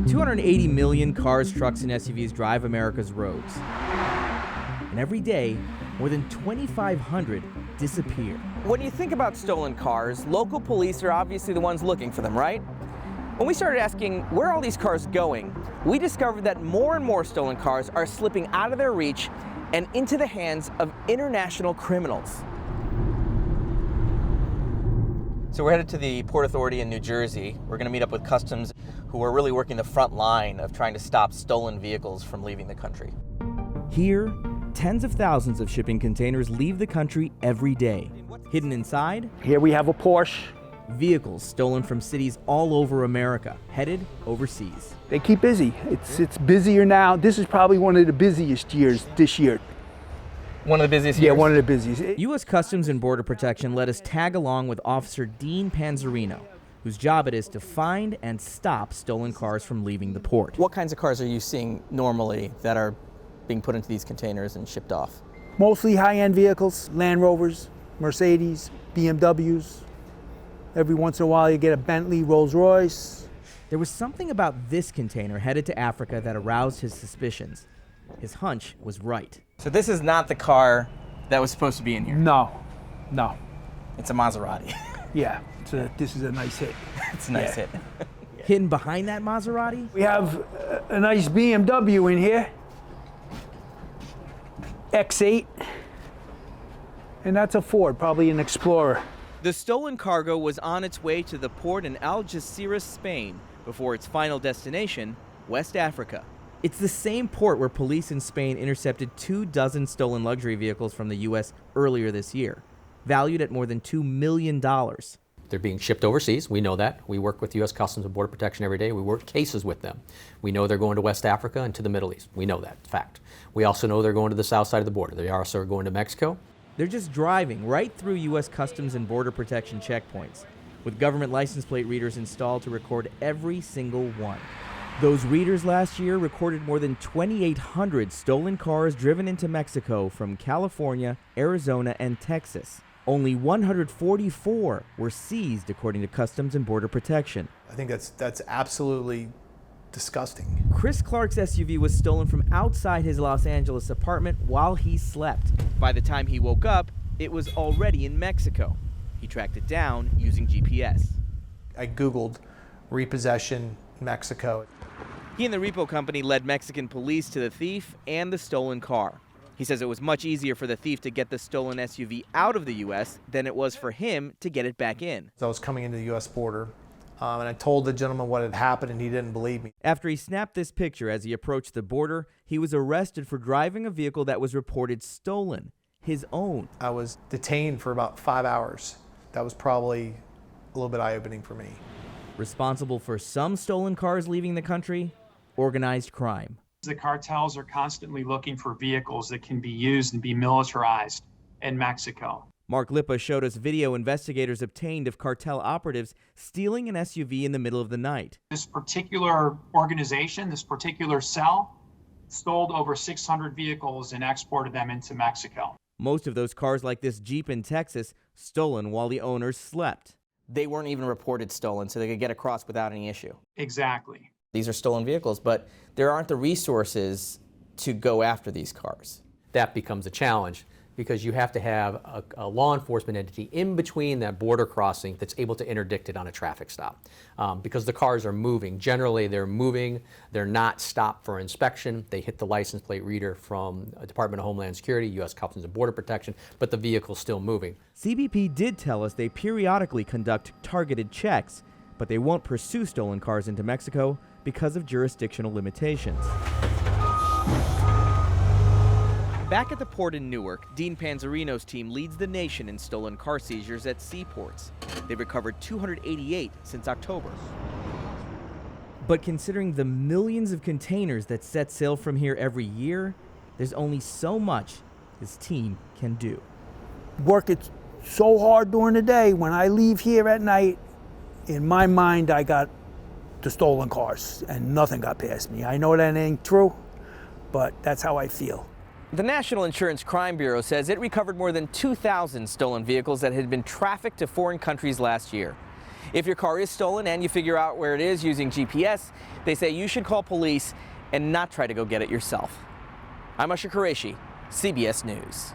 280 million cars, trucks, and SUVs drive America's roads. And every day, more than 2,500 disappear. When you think about stolen cars, local police are obviously the ones looking for them, right? When we started asking where are all these cars going, we discovered that more and more stolen cars are slipping out of their reach and into the hands of international criminals. So we're headed to the Port Authority in New Jersey. We're going to meet up with Customs, who are really working the front line of trying to stop stolen vehicles from leaving the country. Here, tens of thousands of shipping containers leave the country every day. Hidden inside, Here we have a Porsche. vehicles stolen from cities all over America, headed overseas. They keep busy. It's busier now. This is probably one of the busiest years this year. One of the busiest Yeah, years? one of the busiest. U.S. Customs and Border Protection let us tag along with Officer Dean Panzarino, whose job it is to find and stop stolen cars from leaving the port. What kinds of cars are you seeing normally that are being put into these containers and shipped off? Mostly high-end vehicles, Land Rovers, Mercedes, BMWs. Every once in a while you get a Bentley, Rolls-Royce. There was something about this container headed to Africa that aroused his suspicions. His hunch was right. So this is not the car that was supposed to be in here. No. It's a Maserati. Yeah, this is a nice hit. It's a nice hit. Hidden behind that Maserati? We have a nice BMW in here. X8. And that's a Ford, probably an Explorer. The stolen cargo was on its way to the port in Algeciras, Spain, before its final destination, West Africa. It's the same port where police in Spain intercepted 24 stolen luxury vehicles from the U.S. earlier this year, valued at more than $2 million. They're being shipped overseas. We know that. We work with U.S. Customs and Border Protection every day. We work cases with them. We know they're going to West Africa and to the Middle East. We know that, fact. We also know they're going to the south side of the border. They also are going to Mexico. They're just driving right through U.S. Customs and Border Protection checkpoints, with government license plate readers installed to record every single one. Those readers last year recorded more than 2,800 stolen cars driven into Mexico from California, Arizona, and Texas. Only 144 were seized, according to Customs and Border Protection. I think that's absolutely disgusting. Chris Clark's SUV was stolen from outside his Los Angeles apartment while he slept. By the time he woke up, it was already in Mexico. He tracked it down using GPS. I Googled repossession Mexico. He and the repo company led Mexican police to the thief and the stolen car. He says it was much easier for the thief to get the stolen SUV out of the U.S. than it was for him to get it back in. So I was coming into the U.S. border, and I told the gentleman what had happened, and he didn't believe me. After he snapped this picture as he approached the border, he was arrested for driving a vehicle that was reported stolen, his own. I was detained for about 5 hours. That was probably a little bit eye-opening for me. Responsible for some stolen cars leaving the country? Organized crime. The cartels are constantly looking for vehicles that can be used and be militarized in Mexico. Mark Lipa showed us video investigators obtained of cartel operatives stealing an SUV in the middle of the night. This particular organization, this particular cell, stole over 600 vehicles and exported them into Mexico. Most of those cars, like this Jeep in Texas, stolen while the owners slept. They weren't even reported stolen, so they could get across without any issue. Exactly. These are stolen vehicles, but there aren't the resources to go after these cars. That becomes a challenge because you have to have a law enforcement entity in between that border crossing that's able to interdict it on a traffic stop. Because the cars are moving. Generally, they're moving. They're not stopped for inspection. They hit the license plate reader from Department of Homeland Security, U.S. Customs and Border Protection, but the vehicle's still moving. CBP did tell us they periodically conduct targeted checks, but they won't pursue stolen cars into Mexico because of jurisdictional limitations. Back at the port in Newark, Dean Panzarino's team leads the nation in stolen car seizures at seaports. They've recovered 288 since October. But considering the millions of containers that set sail from here every year, there's only so much his team can do. Work it so hard during the day. When I leave here at night, in my mind, I got the stolen cars and nothing got past me. I know that ain't true, but that's how I feel. The National Insurance Crime Bureau says it recovered more than 2,000 stolen vehicles that had been trafficked to foreign countries last year. If your car is stolen and you figure out where it is using GPS, they say you should call police and not try to go get it yourself. I'm Ash-har Quraishi, CBS News.